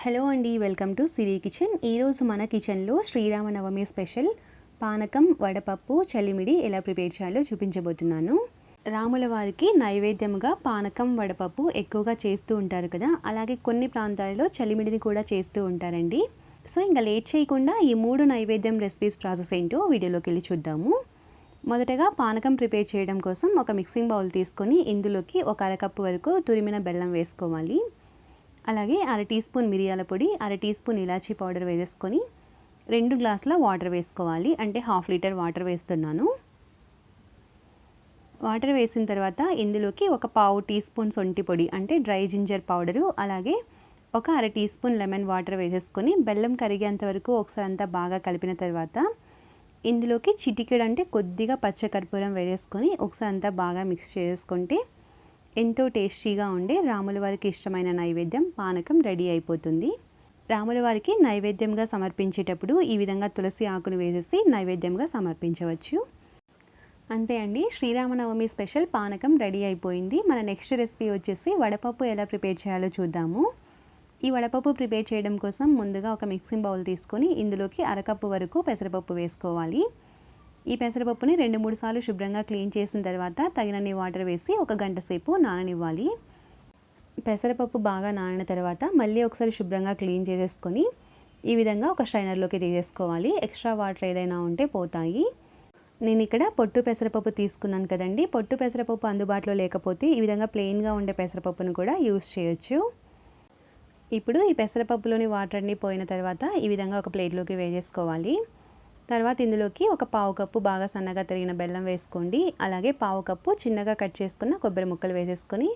Hello అండి, welcome to Siri kitchen. ఈరోజు మన కిచెన్లో శ్రీరామనవమి స్పెషల్ పానకం, వడపప్పు, చలిమిడి ఎలా ప్రిపేర్ చేయాలో చూపించబోతున్నాను. రాముల వారికి నైవేద్యంగా పానకం, వడపప్పు ఎక్కువగా చేస్తూ ఉంటారు కదా, అలాగే కొన్ని ప్రాంతాలలో చలిమిడిని కూడా చేస్తూ ఉంటారండి. సో ఇంకా లేట్ చేయకుండా ఈ 3 నైవేద్యం రెసిపీస్ ప్రాసెస్ ఏంటో వీడియోలోకి వెళ్ళి చూద్దాము. మొదటగా పానకం ప్రిపేర్ చేయడం కోసం ఒక మిక్సింగ్ బౌల్ తీసుకొని ఇందులోకి ఒక అరకప్పు వరకు తురిమిన బెల్లం వేసుకోవాలి. అలాగే అర టీ స్పూన్ మిరియాల పొడి, అర టీ స్పూన్ ఇలాచీ పౌడర్ వేసేసుకొని 2 గ్లాసుల వాటర్ వేసుకోవాలి. అంటే 1/2 లీటర్ వాటర్ వేస్తున్నాను. వాటర్ వేసిన తర్వాత ఇందులోకి ఒక పావు టీ స్పూన్ సొంటి పొడి అంటే డ్రై జింజర్ పౌడరు, అలాగే ఒక అర టీ స్పూన్ లెమన్ వాటర్ వేసేసుకొని బెల్లం కరిగేంత వరకు ఒకసారి అంతా బాగా కలిపిన తర్వాత ఇందులోకి చిటికెడు అంటే కొద్దిగా పచ్చకర్పూరం వేసేసుకొని ఒకసారి అంతా బాగా మిక్స్ చేసుకుంటే ఎంతో టేస్టీగా ఉండే రాముల వారికి ఇష్టమైన నైవేద్యం పానకం రెడీ అయిపోతుంది. రాముల వారికి నైవేద్యంగా సమర్పించేటప్పుడు ఈ విధంగా తులసి ఆకును వేసేసి నైవేద్యంగా సమర్పించవచ్చు. అంతే అండి, శ్రీరామనవమి స్పెషల్ పానకం రెడీ అయిపోయింది. మన నెక్స్ట్ రెసిపీ వచ్చేసి వడపప్పు ఎలా ప్రిపేర్ చేయాలో చూద్దాము. ఈ వడపప్పు ప్రిపేర్ చేయడం కోసం ముందుగా ఒక మిక్సింగ్ బౌల్ తీసుకొని ఇందులోకి అరకప్పు వరకు పెసరపప్పు వేసుకోవాలి. ఈ పెసరపప్పుని 2-3 సార్లు శుభ్రంగా క్లీన్ చేసిన తర్వాత తగినన్ని వాటర్ వేసి 1 గంట సేపు నాననివ్వాలి. పెసరపప్పు బాగా నానిన తర్వాత మళ్ళీ ఒకసారి శుభ్రంగా క్లీన్ చేసేసుకొని ఈ విధంగా ఒక స్ట్రైనర్లోకి తీసేసుకోవాలి. ఎక్స్ట్రా వాటర్ ఏదైనా ఉంటే పోతాయి. నేను ఇక్కడ పొట్టు పెసరపప్పు తీసుకున్నాను కదండి. పొట్టు పెసరపప్పు అందుబాటులో లేకపోతే ఈ విధంగా ప్లెయిన్గా ఉండే పెసరపప్పును కూడా యూస్ చేయొచ్చు. ఇప్పుడు ఈ పెసరపప్పులోని వాటర్ అన్నీ పోయిన తర్వాత ఈ విధంగా ఒక ప్లేట్లోకి వేసేసుకోవాలి. తర్వాత ఇందులోకి ఒక పావు కప్పు బాగా సన్నగా తరిగిన బెల్లం వేసుకోండి. అలాగే పావు కప్పు చిన్నగా కట్ చేసుకున్న కొబ్బరి ముక్కలు వేసేసుకొని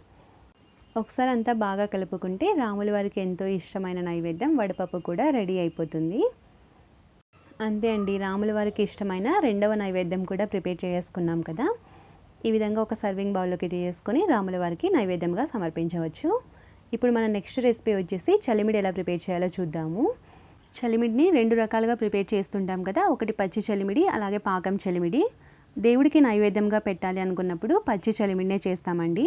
ఒకసారి అంతా బాగా కలుపుకుంటే రాముల వారికి ఎంతో ఇష్టమైన నైవేద్యం వడపప్పు కూడా రెడీ అయిపోతుంది. అంతే అండి, రాముల వారికి ఇష్టమైన 2వ నైవేద్యం కూడా ప్రిపేర్ చేసుకున్నాం కదా. ఈ విధంగా ఒక సర్వింగ్ బౌల్లోకి తీసేసుకొని రాముల వారికి నైవేద్యంగా సమర్పించవచ్చు. ఇప్పుడు మన నెక్స్ట్ రెసిపీ వచ్చేసి చలిమిడి ఎలా ప్రిపేర్ చేయాలో చూద్దాము. చలిమిడిని 2 రకాలుగా ప్రిపేర్ చేస్తుంటాం కదా. ఒకటి పచ్చి చలిమిడి, అలాగే పాకం చలిమిడి. దేవుడికి నైవేద్యంగా పెట్టాలి అనుకున్నప్పుడు పచ్చి చలిమిడినే చేస్తామండి.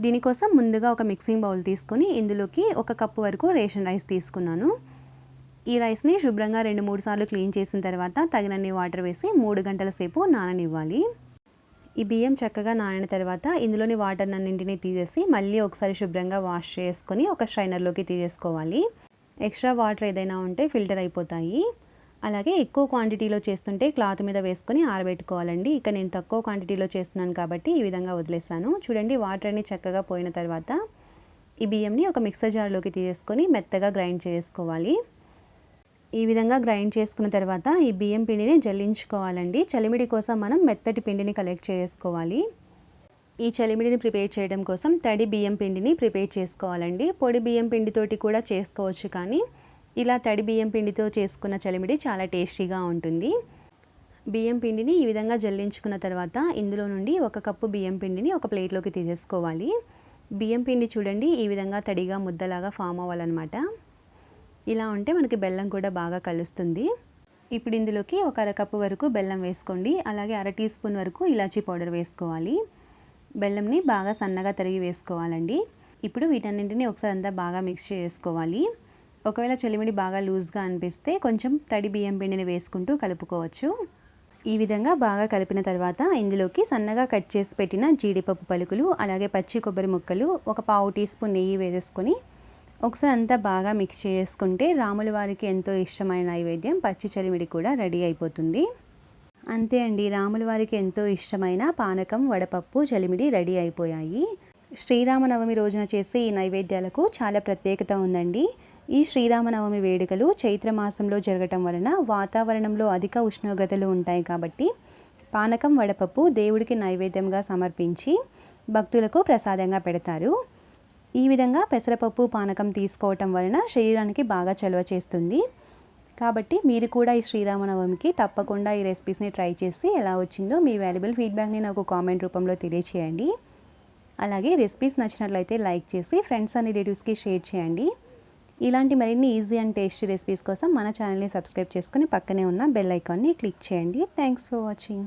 దీనికోసం ముందుగా ఒక మిక్సింగ్ బౌల్ తీసుకొని ఇందులోకి 1 కప్పు వరకు రేషన్ రైస్ తీసుకున్నాను. ఈ రైస్ని శుభ్రంగా 2-3 సార్లు క్లీన్ చేసిన తర్వాత తగినన్ని వాటర్ వేసి 3 గంటల సేపు నాననివ్వాలి. ఈ బియ్యం చక్కగా నానిన తర్వాత ఇందులోని వాటర్ అన్నింటినీ తీసేసి మళ్ళీ ఒకసారి శుభ్రంగా వాష్ చేసుకొని ఒక స్ట్రైనర్లోకి తీసేసుకోవాలి. ఎక్స్ట్రా వాటర్ ఏదైనా ఉంటే ఫిల్టర్ అయిపోతాయి. అలాగే ఎక్కువ క్వాంటిటీలో చేస్తుంటే క్లాత్ మీద వేసుకొని ఆరబెట్టుకోవాలండి. ఇక నేను తక్కువ క్వాంటిటీలో చేస్తున్నాను కాబట్టి ఈ విధంగా వదిలేసాను. చూడండి, వాటర్ అన్ని చక్కగా పోయిన తర్వాత ఈ బియ్యంని ఒక మిక్సర్ జార్లోకి తీసేసుకొని మెత్తగా గ్రైండ్ చేసుకోవాలి. ఈ విధంగా గ్రైండ్ చేసుకున్న తర్వాత ఈ బియ్యం పిండిని జల్లించుకోవాలండి. చలిమిడి కోసం మనం మెత్తటి పిండిని కలెక్ట్ చేసుకోవాలి. ఈ చలిమిడిని ప్రిపేర్ చేయడం కోసం తడి బియ్యం పిండిని ప్రిపేర్ చేసుకోవాలండి. పొడి బియ్యం పిండితోటి కూడా చేసుకోవచ్చు, కానీ ఇలా తడి బియ్యం పిండితో చేసుకున్న చలిమిడి చాలా టేస్టీగా ఉంటుంది. బియ్యం పిండిని ఈ విధంగా జల్లించుకున్న తర్వాత ఇందులో నుండి 1 కప్పు బియ్యం పిండిని ఒక ప్లేట్లోకి తీసేసుకోవాలి. బియ్యం పిండి చూడండి ఈ విధంగా తడిగా ముద్దలాగా ఫామ్ అవ్వాలన్నమాట. ఇలా ఉంటే మనకి బెల్లం కూడా బాగా కలుస్తుంది. ఇప్పుడు ఇందులోకి ఒక అరకప్పు వరకు బెల్లం వేసుకోండి. అలాగే అర టీ స్పూన్ వరకు ఇలాచీ పౌడర్ వేసుకోవాలి. బెల్లంని బాగా సన్నగా తరిగి వేసుకోవాలండి. ఇప్పుడు వీటన్నింటినీ ఒకసారి అంతా బాగా మిక్స్ చేసుకోవాలి. ఒకవేళ చలిమిడి బాగా లూజ్గా అనిపిస్తే కొంచెం తడి బియ్యం పిండిని వేసుకుంటూ కలుపుకోవచ్చు. ఈ విధంగా బాగా కలిపిన తర్వాత ఇందులోకి సన్నగా కట్ చేసి పెట్టిన జీడిపప్పు పలుకులు, అలాగే పచ్చి కొబ్బరి ముక్కలు, ఒక పావు టీ స్పూన్ నెయ్యి వేసేసుకొని ఒకసారి అంతా బాగా మిక్స్ చేసుకుంటే రాముల వారికి ఎంతో ఇష్టమైన నైవేద్యం పచ్చి చలిమిడి కూడా రెడీ అయిపోతుంది. అంతే అండి, రాముల వారికి ఎంతో ఇష్టమైన పానకం, వడపప్పు, చలిమిడి రెడీ అయిపోయాయి. శ్రీరామనవమి రోజున చేసే ఈ నైవేద్యాలకు చాలా ప్రత్యేకత ఉందండి. ఈ శ్రీరామనవమి వేడుకలు చైత్రమాసంలో జరగటం వలన వాతావరణంలో అధిక ఉష్ణోగ్రతలు ఉంటాయి కాబట్టి పానకం, వడపప్పు దేవుడికి నైవేద్యంగా సమర్పించి భక్తులకు ప్రసాదంగా పెడతారు. ఈ విధంగా పెసరపప్పు, పానకం తీసుకోవటం వలన శరీరానికి బాగా చలువ చేస్తుంది. కాబట్టి మీరు కూడా ఈ శ్రీరామనవమికి తప్పకుండా ఈ రెసిపీస్ని ట్రై చేసి ఎలా వచ్చిందో మీ వాల్యుబుల్ ఫీడ్బ్యాక్ని నాకు కామెంట్ రూపంలో తెలియచేయండి. అలాగే రెసిపీస్ నచ్చినట్లయితే లైక్ చేసి ఫ్రెండ్స్ అండ్ రిలేటివ్స్కి షేర్ చేయండి. ఇలాంటి మరిన్ని ఈజీ అండ్ టేస్టీ రెసిపీస్ కోసం మన ఛానల్ని సబ్స్క్రైబ్ చేసుకుని పక్కనే ఉన్న బెల్ ఐకాన్ని క్లిక్ చేయండి. Thanks for watching.